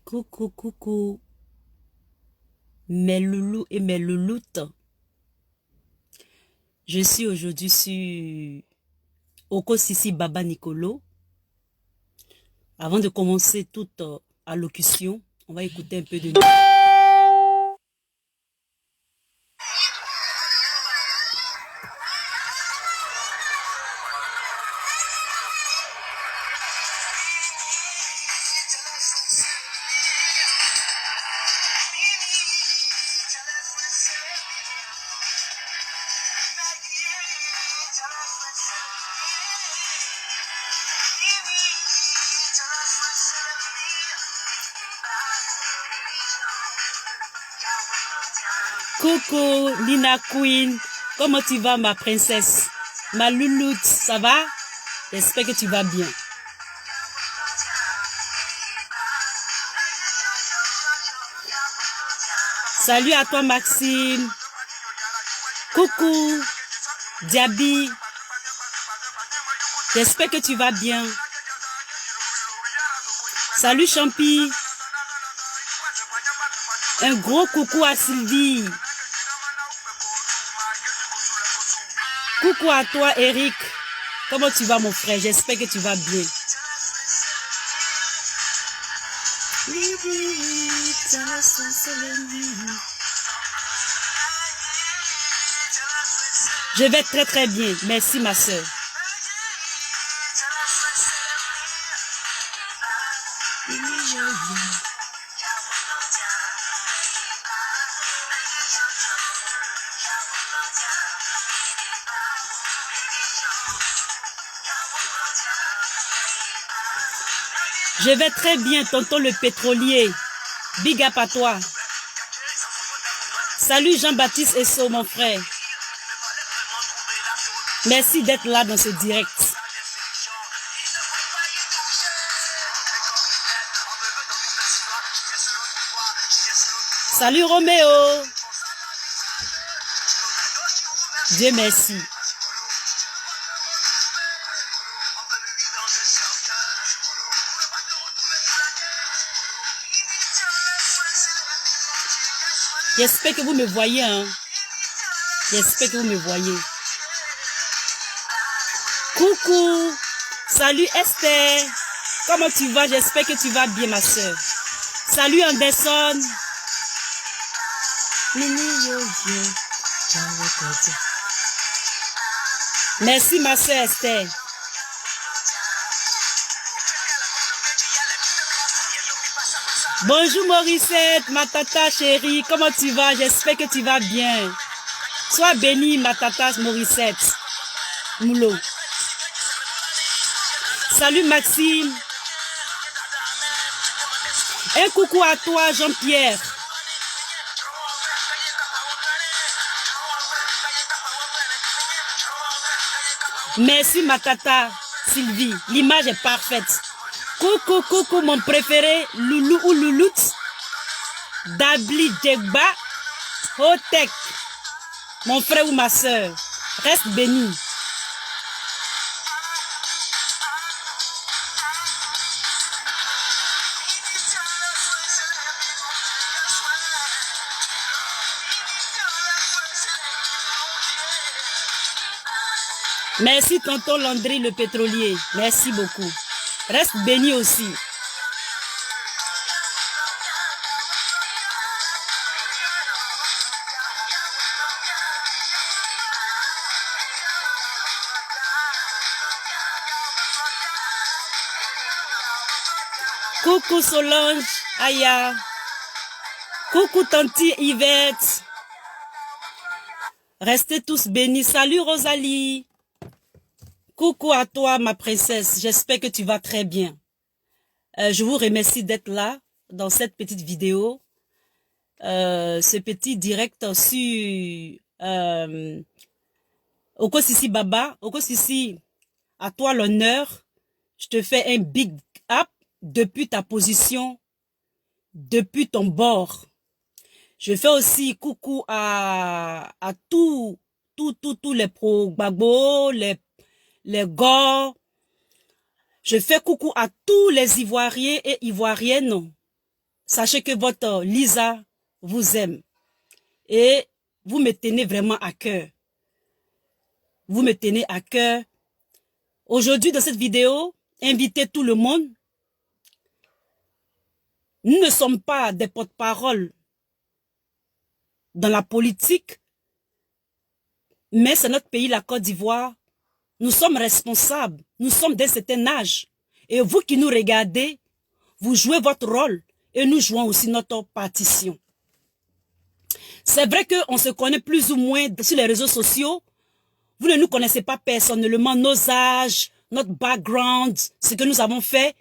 Coucou, coucou, mes loulous et mes louloutes. Je suis aujourd'hui sur Oko Sisi Baba Nicolo. Avant de commencer toute allocution, on va écouter un peu de... Coucou, Lina Queen. Comment tu vas, ma princesse? Ma louloute, ça va? J'espère que tu vas bien. Salut à toi, Maxime. Coucou, Diaby. J'espère que tu vas bien. Salut, Champi. Un gros coucou à Sylvie. Coucou à toi, Eric. Comment tu vas, mon frère? J'espère que tu vas bien. Je vais très très bien. Merci, ma soeur. Je vais très bien, tonton le pétrolier. Big up à toi. Salut Jean-Baptiste Esso, mon frère. Merci d'être là dans ce direct. Salut Roméo. Dieu merci. J'espère que vous me voyez, hein. J'espère que vous me voyez. Coucou. Salut Esther. Comment tu vas? J'espère que tu vas bien, ma soeur. Salut Anderson. Merci, ma soeur Esther. Bonjour Morissette, ma tata chérie, comment tu vas? J'espère que tu vas bien. Sois bénie, ma tata Morissette. Moulot. Salut Maxime. Un coucou à toi Jean-Pierre. Merci ma tata Sylvie, l'image est parfaite. Coucou, coucou, mon préféré, Loulou ou Louloute, Dabli Djegba, Hotek, mon frère ou ma soeur, reste béni. Merci tonton Landry le pétrolier, merci beaucoup. Reste béni aussi. Coucou Solange, Aya. Coucou tanti Yvette. Restez tous bénis. Salut Rosalie. Coucou à toi, ma princesse. J'espère que tu vas très bien. Je vous remercie d'être là dans cette petite vidéo. Ce petit direct sur Oko Sisi Baba. Oko Sisi, à toi l'honneur. Je te fais un big up depuis ta position, depuis ton bord. Je fais aussi coucou à tous les pro-gbagbo, les gars. Je fais coucou à tous les Ivoiriens et Ivoiriennes sachez que votre Lisa vous aime. Et vous me tenez vraiment à cœur. Vous me tenez à cœur. Aujourd'hui, dans cette vidéo, invitez tout le monde. Nous ne sommes pas des porte-parole dans la politique, mais c'est notre pays, la Côte d'Ivoire. Nous sommes responsables. Nous sommes d'un certain âge. Et vous qui nous regardez, vous jouez votre rôle et nous jouons aussi notre partition. C'est vrai qu'on se connaît plus ou moins sur les réseaux sociaux. Vous ne nous connaissez pas personnellement, nos âges, notre background, ce que nous avons fait.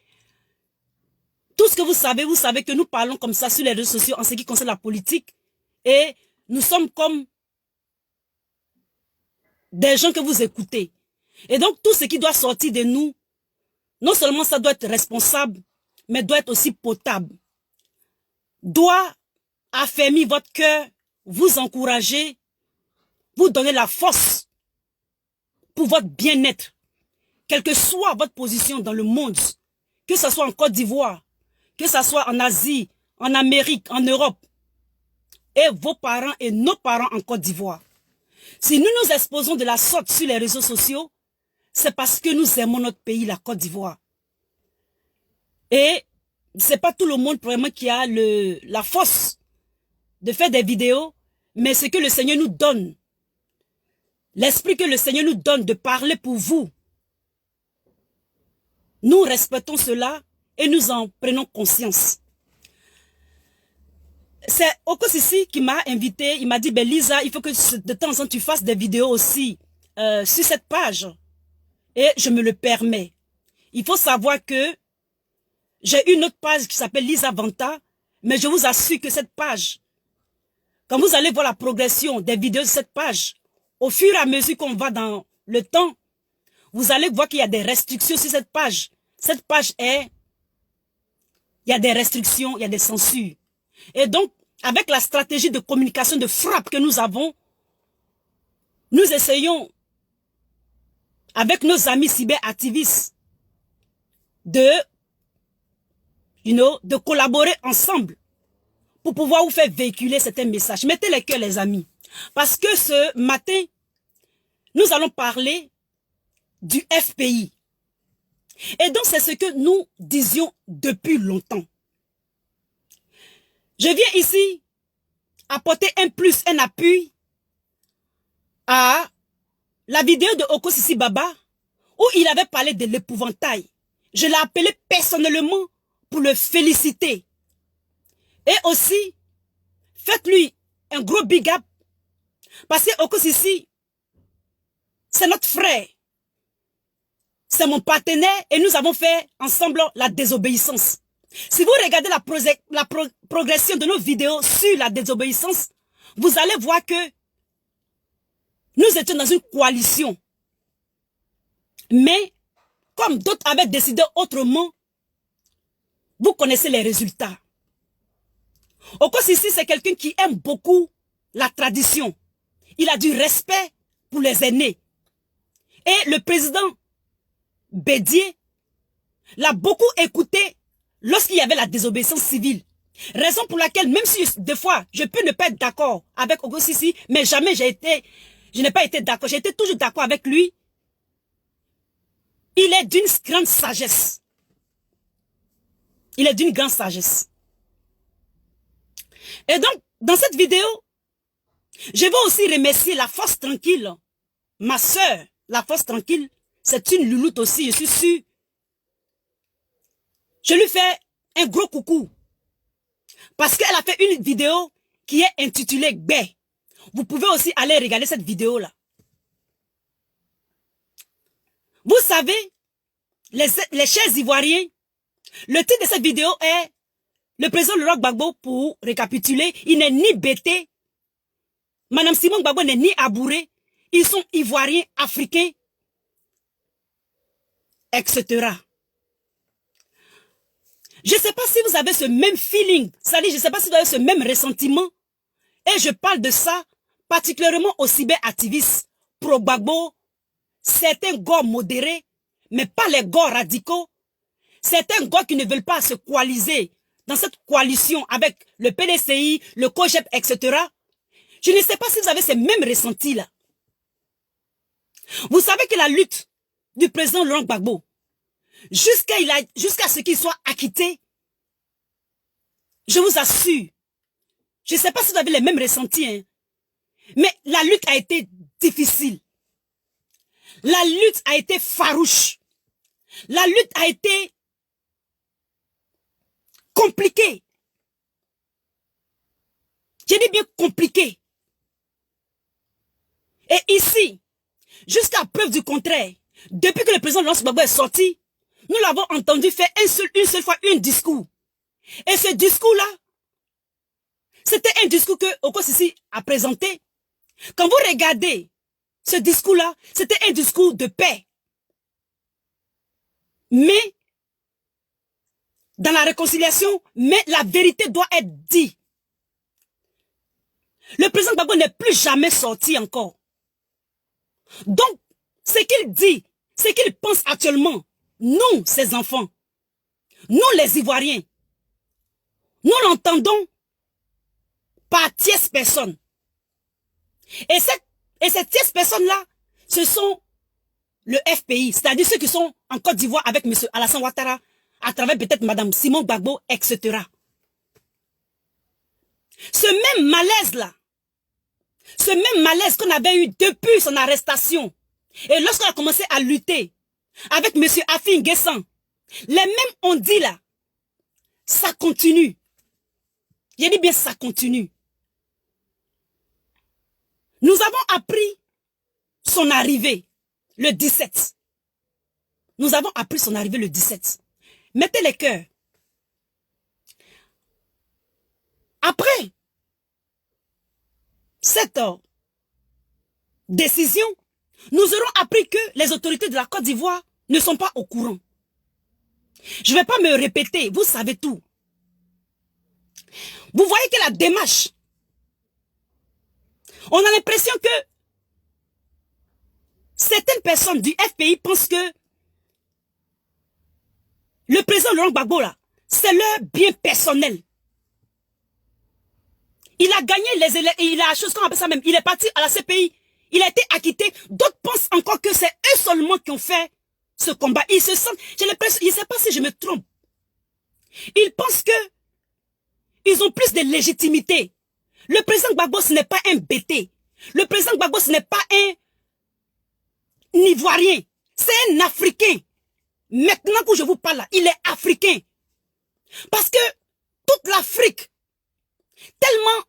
Tout ce que vous savez que nous parlons comme ça sur les réseaux sociaux en ce qui concerne la politique. Et nous sommes comme des gens que vous écoutez. Et donc, tout ce qui doit sortir de nous, non seulement ça doit être responsable, mais doit être aussi potable. Doit affermir votre cœur, vous encourager, vous donner la force pour votre bien-être. Quelle que soit votre position dans le monde, que ce soit en Côte d'Ivoire, que ce soit en Asie, en Amérique, en Europe, et vos parents et nos parents en Côte d'Ivoire. Si nous nous exposons de la sorte sur les réseaux sociaux, c'est parce que nous aimons notre pays, la Côte d'Ivoire. Et c'est pas tout le monde vraiment qui a la force de faire des vidéos, mais ce que le Seigneur nous donne, l'esprit que le Seigneur nous donne de parler pour vous, nous respectons cela et nous en prenons conscience. C'est Oko Sisi qui m'a invité, il m'a dit, ben Lisa, il faut que de temps en temps tu fasses des vidéos aussi sur cette page. Et je me le permets. Il faut savoir que j'ai une autre page qui s'appelle Lisa Vanta, mais je vous assure que cette page, quand vous allez voir la progression des vidéos de cette page, au fur et à mesure qu'on va dans le temps, vous allez voir qu'il y a des restrictions sur cette page. Cette page il y a des restrictions, il y a des censures. Et donc, avec la stratégie de communication de frappe que nous avons, nous essayons, avec nos amis cyberactivistes, de collaborer ensemble pour pouvoir vous faire véhiculer certains messages. Mettez les cœurs, les amis. Parce que ce matin, nous allons parler du FPI. Et donc, c'est ce que nous disions depuis longtemps. Je viens ici apporter un plus, un appui à la vidéo de Oko Sisi Baba où il avait parlé de l'épouvantail. Je l'ai appelé personnellement pour le féliciter. Et aussi, faites-lui un gros big up. Parce que Oko Sisi, c'est notre frère. C'est mon partenaire et nous avons fait ensemble la désobéissance. Si vous regardez la progression de nos vidéos sur la désobéissance, vous allez voir que nous étions dans une coalition. Mais, comme d'autres avaient décidé autrement, vous connaissez les résultats. Oko Sisi, c'est quelqu'un qui aime beaucoup la tradition. Il a du respect pour les aînés. Et le président Bédié l'a beaucoup écouté lorsqu'il y avait la désobéissance civile. Raison pour laquelle, même si des fois, je peux ne pas être d'accord avec Oko Sisi, mais jamais je n'ai pas été d'accord. J'ai été toujours d'accord avec lui. Il est d'une grande sagesse. Il est d'une grande sagesse. Et donc, dans cette vidéo, je veux aussi remercier la Force Tranquille. Ma soeur, la Force Tranquille, c'est une louloute aussi, je suis sûre. Je lui fais un gros coucou. Parce qu'elle a fait une vidéo qui est intitulée Gbé. Vous pouvez aussi aller regarder cette vidéo-là. Vous savez, les chers Ivoiriens, le titre de cette vidéo est le président Laurent Gbagbo, pour récapituler, il n'est ni bêté. Madame Simone Gbagbo n'est ni abouré. Ils sont Ivoiriens, Africains, etc. Je ne sais pas si vous avez ce même feeling, c'est-à-dire je ne sais pas si vous avez ce même ressentiment. Et je parle de ça particulièrement aux cyberactivistes pro-Gbagbo, certains gars modérés, mais pas les gars radicaux, certains gars qui ne veulent pas se coaliser dans cette coalition avec le PDCI, le COGEP, etc., je ne sais pas si vous avez ces mêmes ressentis-là. Vous savez que la lutte du président Laurent Gbagbo, jusqu'à ce qu'il soit acquitté, je vous assure, je ne sais pas si vous avez les mêmes ressentis, hein, mais la lutte a été difficile. La lutte a été farouche. La lutte a été compliquée. J'ai dit bien compliquée. Et ici, jusqu'à preuve du contraire, depuis que le président Laurent Gbagbo est sorti, nous l'avons entendu faire une seule fois un discours. Et ce discours-là, c'était un discours que Oko Sisi a présenté. Quand vous regardez ce discours-là, c'était un discours de paix. Mais, dans la réconciliation, mais la vérité doit être dite. Le président Gbagbo n'est plus jamais sorti encore. Donc, ce qu'il dit, ce qu'il pense actuellement, nous, ses enfants, nous les Ivoiriens, nous l'entendons par tierce personne. Et cette tierce personne-là, ce sont le FPI, c'est-à-dire ceux qui sont en Côte d'Ivoire avec M. Alassane Ouattara, à travers peut-être Mme Simone Gbagbo, etc. Ce même malaise-là, ce même malaise qu'on avait eu depuis son arrestation, et lorsqu'on a commencé à lutter avec M. Afin Guessan, les mêmes ont dit là, ça continue. J'ai dit bien ça continue. Nous avons appris son arrivée le 17. Nous avons appris son arrivée le 17. Mettez les cœurs. Après cette décision, nous aurons appris que les autorités de la Côte d'Ivoire ne sont pas au courant. Je ne vais pas me répéter, vous savez tout. Vous voyez que la démarche, on a l'impression que certaines personnes du FPI pensent que le président Laurent Gbagbo là, c'est leur bien personnel. Il a gagné les élections, il a chose qu'on appelle ça même, il est parti à la CPI, il a été acquitté. D'autres pensent encore que c'est eux seulement qui ont fait ce combat. Ils se sentent, j'ai l'impression, je ne sais pas si je me trompe. Ils pensent que ils ont plus de légitimité. Le président Gbagbo, ce n'est pas un BT. Le président Gbagbo, ce n'est pas un Ivoirien. C'est un Africain. Maintenant que je vous parle là, il est africain. Parce que toute l'Afrique, tellement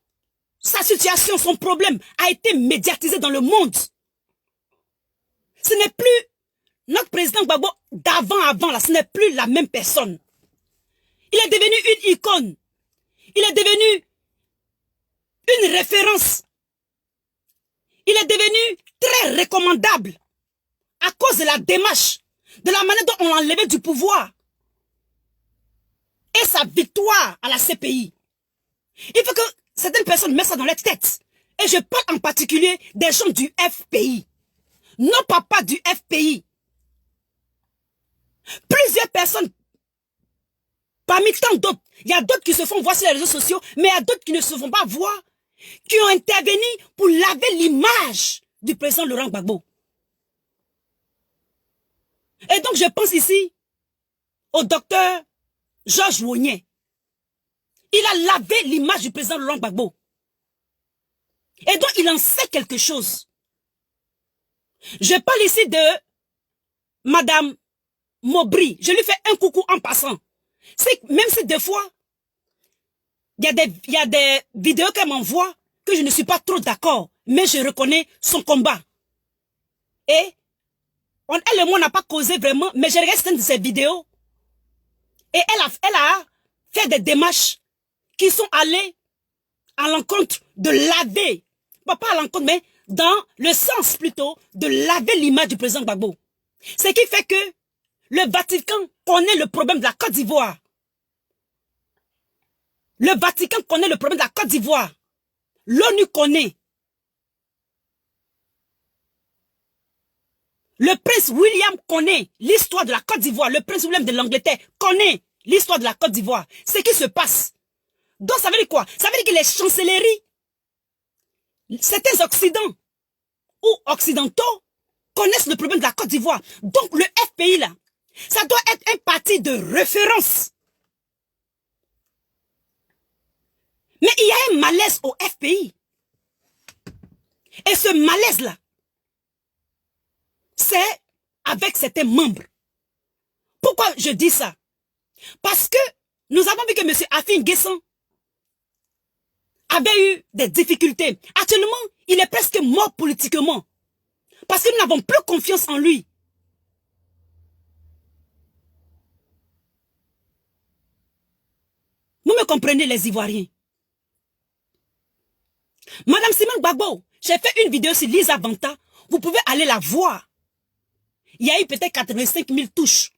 sa situation, son problème a été médiatisé dans le monde. Ce n'est plus notre président Gbagbo d'avant là, ce n'est plus la même personne. Il est devenu une icône. Il est devenu une référence. Il est devenu très recommandable à cause de la démarche, de la manière dont on l'a enlevé du pouvoir et sa victoire à la CPI. Il faut que certaines personnes mettent ça dans leur tête. Et je parle en particulier des gens du FPI. Non pas du FPI. Plusieurs personnes, parmi tant d'autres, il y a d'autres qui se font voir sur les réseaux sociaux, mais il y a d'autres qui ne se font pas voir, qui ont intervenu pour laver l'image du président Laurent Gbagbo. Et donc je pense ici au docteur Georges Wogné. Il a lavé l'image du président Laurent Gbagbo. Et donc il en sait quelque chose. Je parle ici de Madame Mobry. Je lui fais un coucou en passant. Même si des fois, il y a des vidéos qu'elle m'envoie que je ne suis pas trop d'accord, mais je reconnais son combat. Et elle et moi n'a pas causé vraiment, mais je regarde certaines de ses vidéos et elle a fait des démarches qui sont allées à l'encontre de laver, pas à l'encontre, mais dans le sens plutôt de laver l'image du président Gbagbo. Ce qui fait que le Vatican connaît le problème de la Côte d'Ivoire. Le Vatican connaît le problème de la Côte d'Ivoire. L'ONU connaît. Le prince William connaît l'histoire de la Côte d'Ivoire. Le prince William de l'Angleterre connaît l'histoire de la Côte d'Ivoire, ce qui se passe. Donc ça veut dire quoi? Ça veut dire que les chancelleries, certains Occidents ou Occidentaux connaissent le problème de la Côte d'Ivoire. Donc le FPI là, ça doit être un parti de référence. Mais il y a un malaise au FPI. Et ce malaise-là, c'est avec certains membres. Pourquoi je dis ça? Parce que nous avons vu que M. Afin Guesson avait eu des difficultés. Actuellement, il est presque mort politiquement. Parce que nous n'avons plus confiance en lui. Vous me comprenez, les Ivoiriens? Madame Simone Gbagbo, j'ai fait une vidéo sur Lisa Vanta. Vous pouvez aller la voir. Il y a eu peut-être 85 000 touches.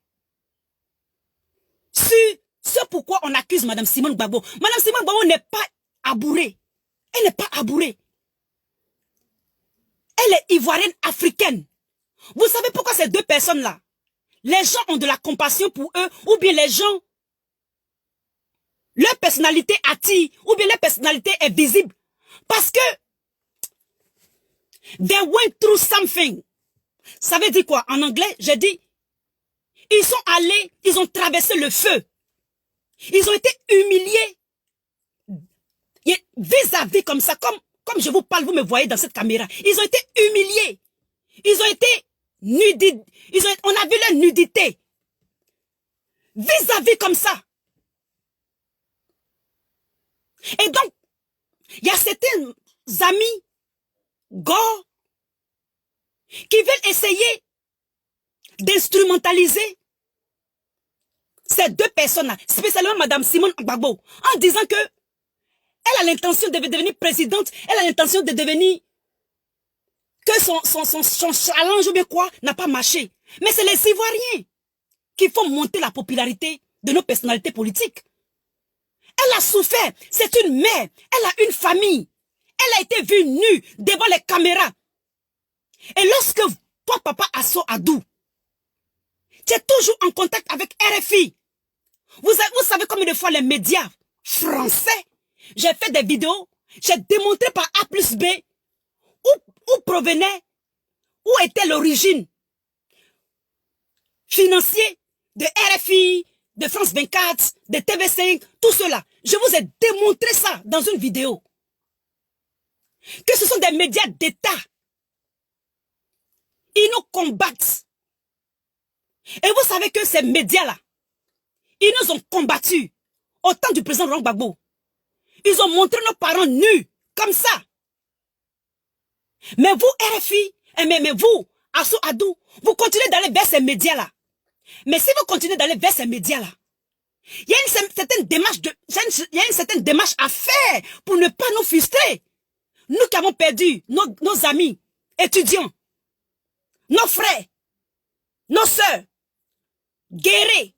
Sur ce pourquoi on accuse Madame Simone Gbagbo. Madame Simone Gbagbo n'est pas abourée. Elle n'est pas abourée. Elle est ivoirienne africaine. Vous savez pourquoi ces deux personnes-là, les gens ont de la compassion pour eux, ou bien les gens, leur personnalité attire, ou bien leur personnalité est visible. Parce que they went through something. Ça veut dire quoi? En anglais, j'ai dit, ils sont allés, ils ont traversé le feu. Ils ont été humiliés. Vis-à-vis comme ça, comme je vous parle, vous me voyez dans cette caméra. Ils ont été humiliés. Ils ont été nudis. On a vu leur nudité. Vis-à-vis comme ça. Et donc, il y a certains amis, gars, qui veulent essayer d'instrumentaliser ces deux personnes-là, spécialement Madame Simone Gbagbo, en disant que elle a l'intention de devenir présidente, elle a l'intention de devenir, que son challenge ou bien quoi n'a pas marché. Mais c'est les Ivoiriens qui font monter la popularité de nos personnalités politiques. Elle a souffert, c'est une mère, elle a une famille, elle a été vue nue devant les caméras. Et lorsque toi, Papa Asso Adou, tu es toujours en contact avec RFI, vous savez combien de fois les médias français, j'ai fait des vidéos, j'ai démontré par A plus B où provenait, où était l'origine financière de RFI, de France 24, de TV5, tout cela. Je vous ai démontré ça dans une vidéo. Que ce sont des médias d'État. Ils nous combattent. Et vous savez que ces médias-là, ils nous ont combattus au temps du président Laurent Gbagbo. Ils ont montré nos parents nus, comme ça. Mais vous, RFI, mais vous, Asso Adou, vous continuez d'aller vers ces médias-là. Mais si vous continuez d'aller vers ces médias-là, il y a une certaine démarche à faire pour ne pas nous frustrer. Nous qui avons perdu nos amis, étudiants, nos frères, nos sœurs, guéris,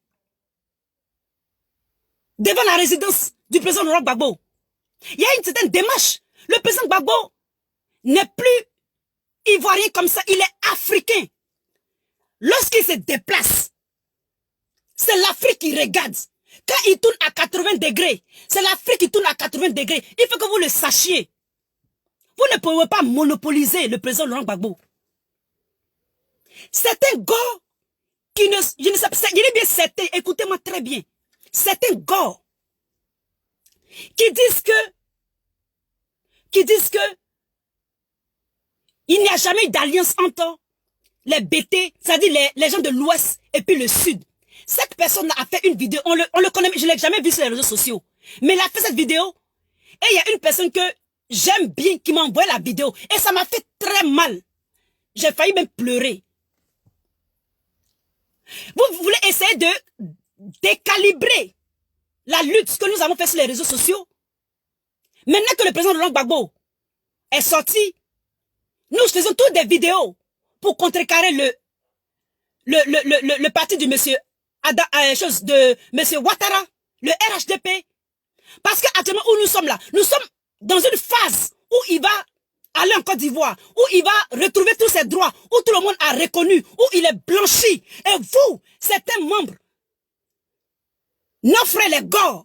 devant la résidence du président Laurent Gbagbo. Il y a une certaine démarche. Le président Gbagbo n'est plus ivoirien comme ça, il est africain. Lorsqu'il se déplace, c'est l'Afrique qui regarde. Quand il tourne à 80 degrés, c'est l'Afrique qui tourne à 80 degrés. Il faut que vous le sachiez. Vous ne pouvez pas monopoliser le président Laurent Gbagbo. Certains gars qui ne... Je dis bien certains, écoutez-moi très bien. Certains gars qui disent que il n'y a jamais eu d'alliance entre les BT, c'est-à-dire les gens de l'Ouest et puis le Sud. Cette personne a fait une vidéo, on le connaît, je ne l'ai jamais vu sur les réseaux sociaux. Mais elle a fait cette vidéo et il y a une personne que j'aime bien qui m'a envoyé la vidéo et ça m'a fait très mal. J'ai failli même pleurer. Vous voulez essayer de décalibrer la lutte que nous avons fait sur les réseaux sociaux. Maintenant que le président Laurent Gbagbo est sorti, nous faisons toutes des vidéos pour contrecarrer le parti de monsieur Ouattara, le RHDP. Parce qu'actuellement où nous sommes là, nous sommes dans une phase où il va aller en Côte d'Ivoire, où il va retrouver tous ses droits, où tout le monde a reconnu, où il est blanchi. Et vous, certains membres nos frères les gars,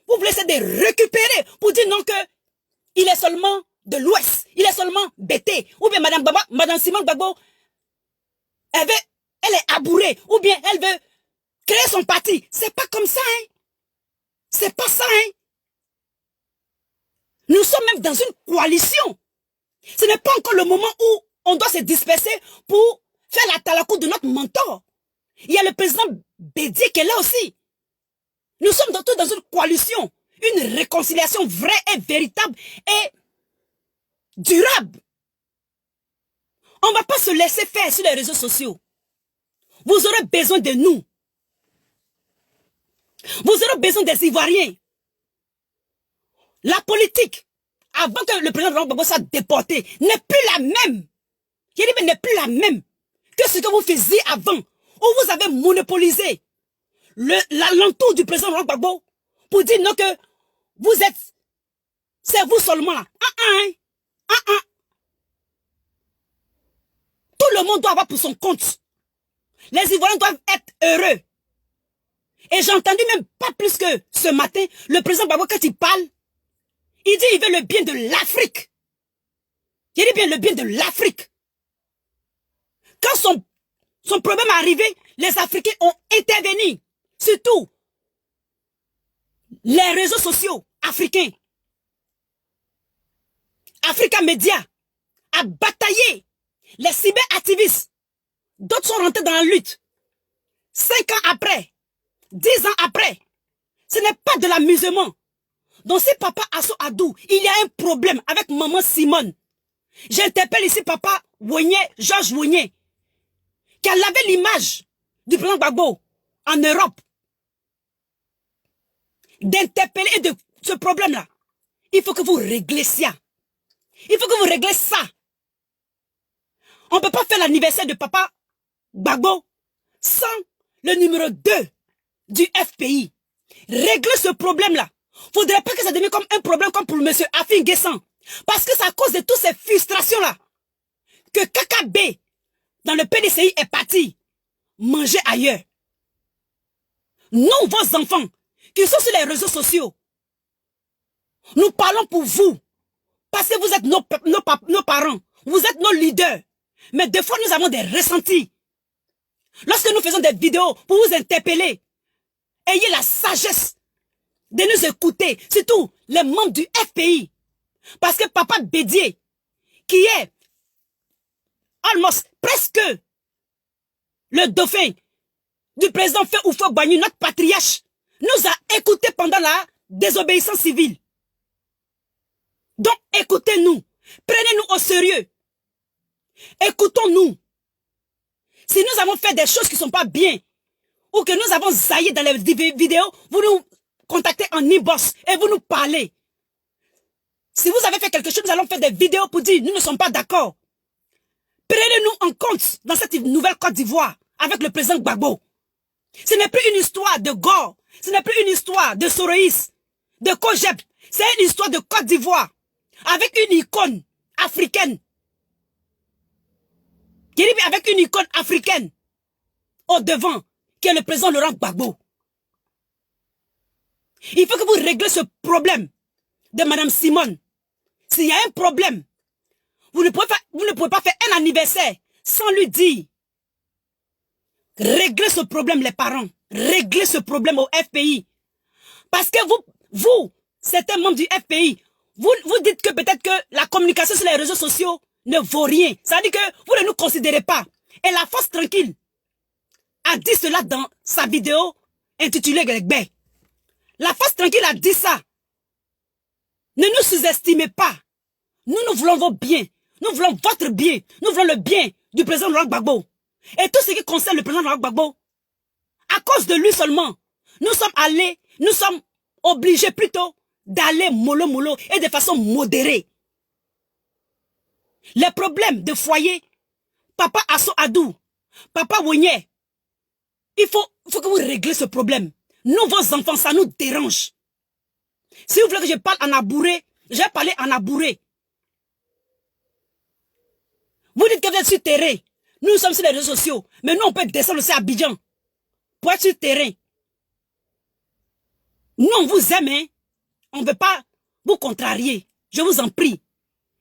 vous voulez essayer de récupérer pour dire non que il est seulement de l'Ouest, il est seulement bêté, ou bien Madame Simone Gbagbo, elle est abourée, ou bien elle veut créer son parti. C'est pas comme ça, hein. C'est pas ça, hein. Nous sommes même dans une coalition. Ce n'est pas encore le moment où on doit se disperser pour faire la talakou de notre mentor. Il y a le président Bédié qui est là aussi. Nous sommes tous dans une coalition. Une réconciliation vraie et véritable et durable. On ne va pas se laisser faire sur les réseaux sociaux. Vous aurez besoin de nous. Vous aurez besoin des Ivoiriens. La politique, avant que le président Laurent Gbagbo soit déporté, n'est plus la même. Je dis, mais n'est plus la même que ce que vous faisiez avant, où vous avez monopolisé l'alentour du président Laurent Gbagbo pour dire non que vous êtes, c'est vous seulement là. Tout le monde doit avoir pour son compte. Les Ivoiriens doivent être heureux. Et j'ai entendu même pas plus que ce matin, le président Gbagbo, quand il parle, il dit qu'il veut le bien de l'Afrique. Il dit bien le bien de l'Afrique. Quand son problème est arrivé, les Africains ont intervenu. Surtout, les réseaux sociaux africains. Africa Media a bataillé. Les cyberactivistes. D'autres sont rentrés dans la lutte. 5 ans après, 10 ans après, ce n'est pas de l'amusement. Donc si papa Asso Adou, il y a un problème avec maman Simone, j'interpelle ici papa Wogné, Georges Wogné, qui a lavé l'image du président Gbagbo en Europe, d'interpeller de ce problème-là. Il faut que vous réglez ça. Il faut que vous réglez ça. On ne peut pas faire l'anniversaire de papa Gbagbo sans le numéro 2 du FPI. Réglez ce problème-là. Faudrait pas que ça devienne comme un problème comme pour monsieur Afin Guessan. Parce que c'est à cause de toutes ces frustrations-là que KKB dans le PDCI est parti manger ailleurs. Nous, vos enfants, qui sont sur les réseaux sociaux, nous parlons pour vous. Parce que vous êtes nos parents. Vous êtes nos leaders. Mais des fois, nous avons des ressentis. Lorsque nous faisons des vidéos pour vous interpeller, ayez la sagesse de nous écouter, surtout les membres du FPI. Parce que papa Bédié, qui est almost presque le dauphin du président Feu Houphouët-Boigny, notre patriarche, nous a écoutés pendant la désobéissance civile. Donc écoutez-nous, prenez-nous au sérieux. Écoutons-nous. Si nous avons fait des choses qui ne sont pas bien, ou que nous avons zaillé dans les vidéos, vous nous contactez en inbox et vous nous parlez. Si vous avez fait quelque chose, nous allons faire des vidéos pour dire nous ne sommes pas d'accord. Prenez-nous en compte dans cette nouvelle Côte d'Ivoire avec le président Gbagbo. Ce n'est plus une histoire de Gore, ce n'est plus une histoire de Soroïs, de Kojeb, c'est une histoire de Côte d'Ivoire avec une icône africaine. Avec une icône africaine au devant, qui est le président Laurent Gbagbo. Il faut que vous réglez ce problème de Madame Simone. S'il y a un problème, vous ne pouvez pas faire un anniversaire sans lui dire. Réglez ce problème, les parents. Réglez ce problème au FPI. Parce que vous, certains membres du FPI, vous dites que peut-être que la communication sur les réseaux sociaux ne vaut rien. Ça veut dire que vous ne nous considérez pas. Et la force tranquille a dit cela dans sa vidéo intitulée Gregbe. La force tranquille a dit ça. Ne nous sous-estimez pas. Nous voulons vos biens. Nous voulons votre bien. Nous voulons le bien du président Laurent Gbagbo. Et tout ce qui concerne le président Laurent Gbagbo, à cause de lui seulement, nous sommes obligés plutôt d'aller mollo et de façon modérée. Les problèmes de foyer, papa Asso Adou, papa Wogné, il faut que vous réglez ce problème. Nous, vos enfants, ça nous dérange. Si vous voulez que je parle en abouré, je vais parler en abouré. Vous dites que vous êtes sur terrain. Nous sommes sur les réseaux sociaux. Mais nous, on peut descendre aussi à Abidjan pour être sur terrain. Nous, on vous aime, hein? On ne veut pas vous contrarier. Je vous en prie.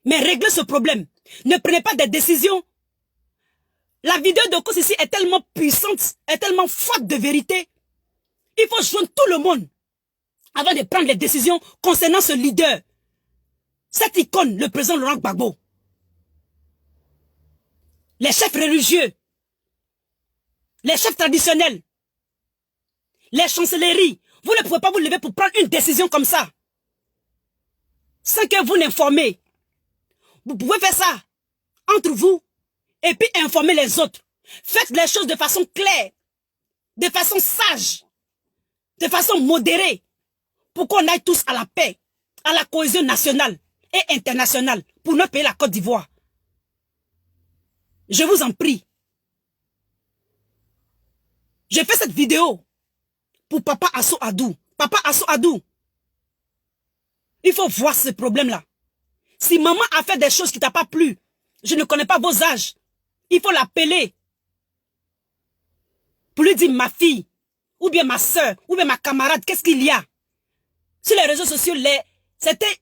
Mais réglez ce problème. Ne prenez pas des décisions. La vidéo de Oko Sisi est tellement puissante, est tellement forte de vérité. Il faut joindre tout le monde avant de prendre les décisions concernant ce leader. Cette icône, le président Laurent Gbagbo. Les chefs religieux, les chefs traditionnels, les chancelleries. Vous ne pouvez pas vous lever pour prendre une décision comme ça. Sans que vous n'informez. Vous pouvez faire ça entre vous et puis informer les autres. Faites les choses de façon claire, de façon sage, de façon modérée, pour qu'on aille tous à la paix, à la cohésion nationale et internationale pour notre pays, la Côte d'Ivoire. Je vous en prie. J'ai fait cette vidéo pour Papa Assou Adou. Papa Assou Adou, il faut voir ce problème-là. Si maman a fait des choses qui ne t'ont pas plu, je ne connais pas vos âges, il faut l'appeler pour lui dire ma fille, ou bien ma soeur, ou bien ma camarade, qu'est-ce qu'il y a? Sur les réseaux sociaux, c'était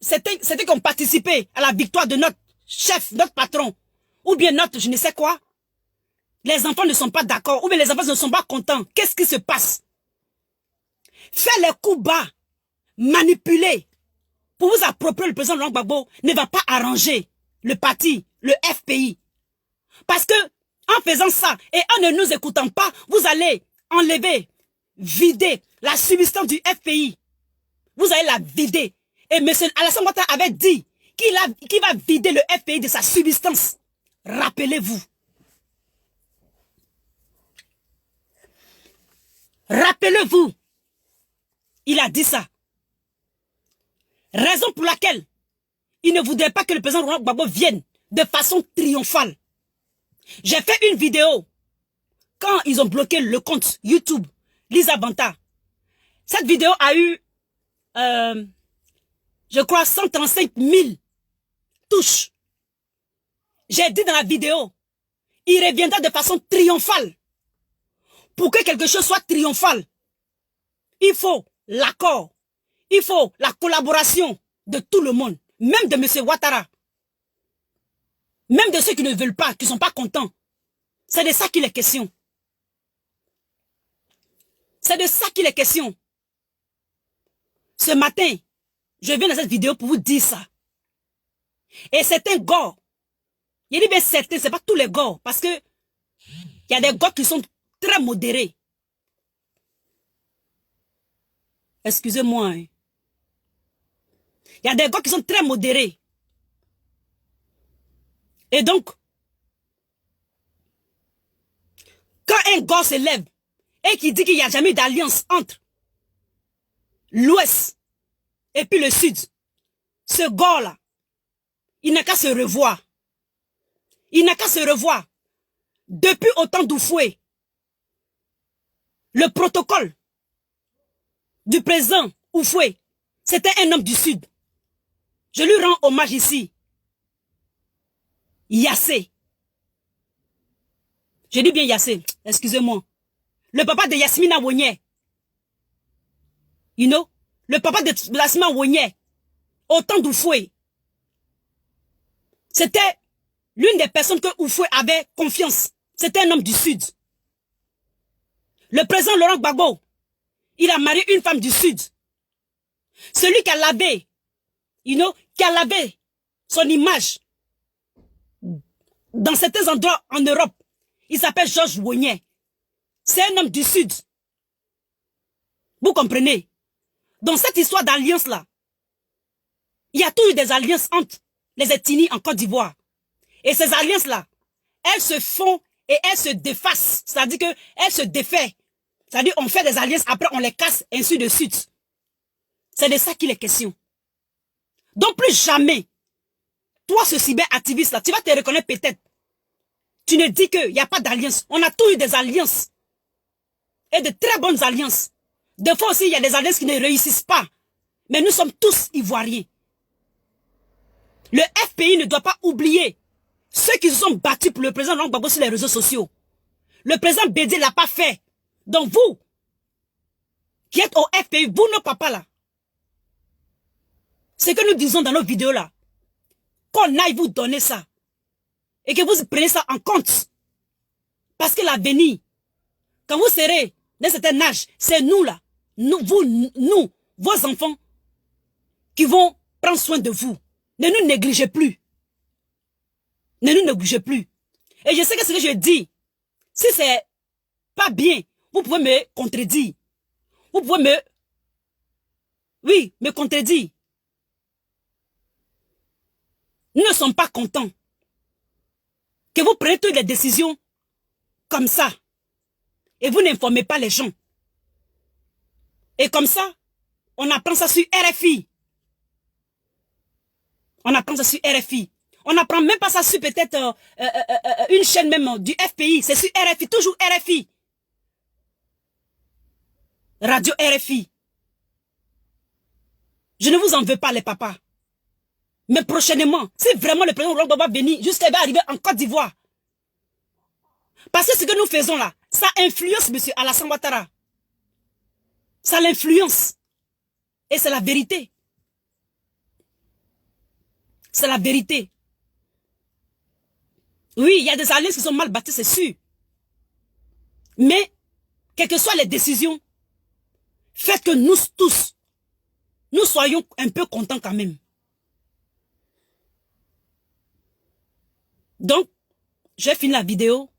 qui ont participé à la victoire de notre chef, notre patron, ou bien notre je ne sais quoi. Les enfants ne sont pas d'accord, ou bien les enfants ne sont pas contents. Qu'est-ce qui se passe? Faire les coups bas, manipuler, pour vous approprier le président Laurent Gbagbo ne va pas arranger le parti, le FPI. Parce que, en faisant ça, et en ne nous écoutant pas, vous allez enlever, vider la substance du FPI. Vous allez la vider. Et M. Alassane Ouattara avait dit qu'il va vider le FPI de sa substance. Rappelez-vous. Rappelez-vous. Il a dit ça. Raison pour laquelle il ne voudrait pas que le président Laurent Gbagbo vienne de façon triomphale. J'ai fait une vidéo quand ils ont bloqué le compte YouTube Lisa Banta. Cette vidéo a eu, je crois, 135 000 touches. J'ai dit dans la vidéo, il reviendra de façon triomphale. Pour que quelque chose soit triomphal, il faut l'accord, il faut la collaboration de tout le monde, même de M. Ouattara. Même de ceux qui ne veulent pas, qui ne sont pas contents. C'est de ça qu'il est question. C'est de ça qu'il est question. Ce matin, je viens dans cette vidéo pour vous dire ça. Et certains gars, il dit bien certains, ce n'est pas tous les gars, parce que il y a des gars qui sont très modérés. Excusez-moi. Hein. Il y a des gars qui sont très modérés. Et donc, quand un gars se lève et qui dit qu'il n'y a jamais d'alliance entre l'Ouest et puis le Sud, ce gars-là, il n'a qu'à se revoir. Il n'a qu'à se revoir. Depuis au temps d'Oufoué, le protocole du président Oufoué, c'était un homme du Sud. Je lui rends hommage ici. Yassé. Je dis bien Yassé, excusez-moi. Le papa de Yasmina Wogné. You know? Le papa de Yasmina Wogné. Au temps d'Oufoué. C'était l'une des personnes que Oufoué avait confiance. C'était un homme du Sud. Le président Laurent Gbagbo, il a marié une femme du Sud. Celui qui a lavé, you know, qui a lavé son image dans certains endroits en Europe, il s'appelle Georges Wogné. C'est un homme du Sud. Vous comprenez? Dans cette histoire d'alliance-là, il y a toujours eu des alliances entre les ethnies en Côte d'Ivoire. Et ces alliances-là, elles se font et elles se défacent. C'est-à-dire qu'elles se défait. C'est-à-dire on fait des alliances, après on les casse, ainsi de suite. C'est de ça qu'il est question. Donc plus jamais, toi ce cyberactiviste-là, tu vas te reconnaître peut-être. Tu ne dis qu'il n'y a pas d'alliance. On a tous eu des alliances. Et de très bonnes alliances. Des fois aussi, il y a des alliances qui ne réussissent pas. Mais nous sommes tous ivoiriens. Le FPI ne doit pas oublier ceux qui se sont battus pour le président Laurent Gbagbo sur les réseaux sociaux. Le président Bédié ne l'a pas fait. Donc vous, qui êtes au FPI, vous, nos papas là, ce que nous disons dans nos vidéos là, qu'on aille vous donner ça, et que vous prenez ça en compte. Parce que l'avenir, quand vous serez d'un certain âge, c'est nous là, nous, vos enfants, qui vont prendre soin de vous. Ne nous négligez plus. Ne nous négligez plus. Et je sais que ce que je dis, si c'est pas bien, vous pouvez me contredire. Vous pouvez me contredire. Nous ne sommes pas contents que vous preniez toutes les décisions comme ça. Et vous n'informez pas les gens. Et comme ça, on apprend ça sur RFI. On apprend ça sur RFI. On n'apprend même pas ça sur peut-être une chaîne même du FPI. C'est sur RFI, toujours RFI. Radio RFI. Je ne vous en veux pas les papas. Mais prochainement, si vraiment le président Laurent va venir, jusqu'à il va arriver en Côte d'Ivoire. Parce que ce que nous faisons là, ça influence monsieur Alassane Ouattara. Ça l'influence. Et c'est la vérité. C'est la vérité. Oui, il y a des alliances qui sont mal bâties, c'est sûr. Mais, quelles que soient les décisions, faites que nous tous, nous soyons un peu contents quand même. Donc, j'ai fini la vidéo.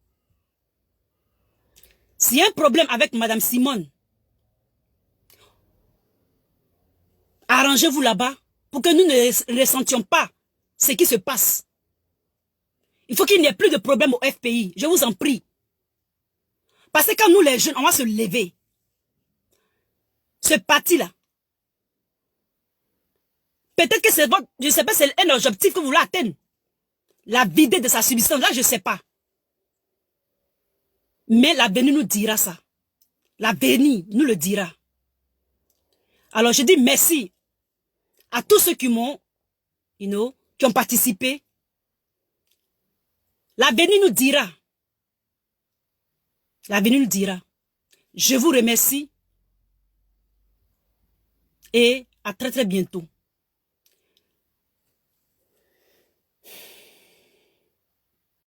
S'il y a un problème avec Madame Simone, arrangez-vous là-bas pour que nous ne ressentions pas ce qui se passe. Il faut qu'il n'y ait plus de problème au FPI. Je vous en prie. Parce que quand nous les jeunes, on va se lever. Ce parti-là. Peut-être que c'est votre, je ne sais pas, c'est un objectif que vous voulez atteindre. La vider de sa subsistance, là je ne sais pas. Mais l'avenir nous dira ça. L'avenir nous le dira. Alors je dis merci à tous ceux qui m'ont, qui ont participé. L'avenir nous dira. L'avenir nous dira. Je vous remercie. Et à très très bientôt.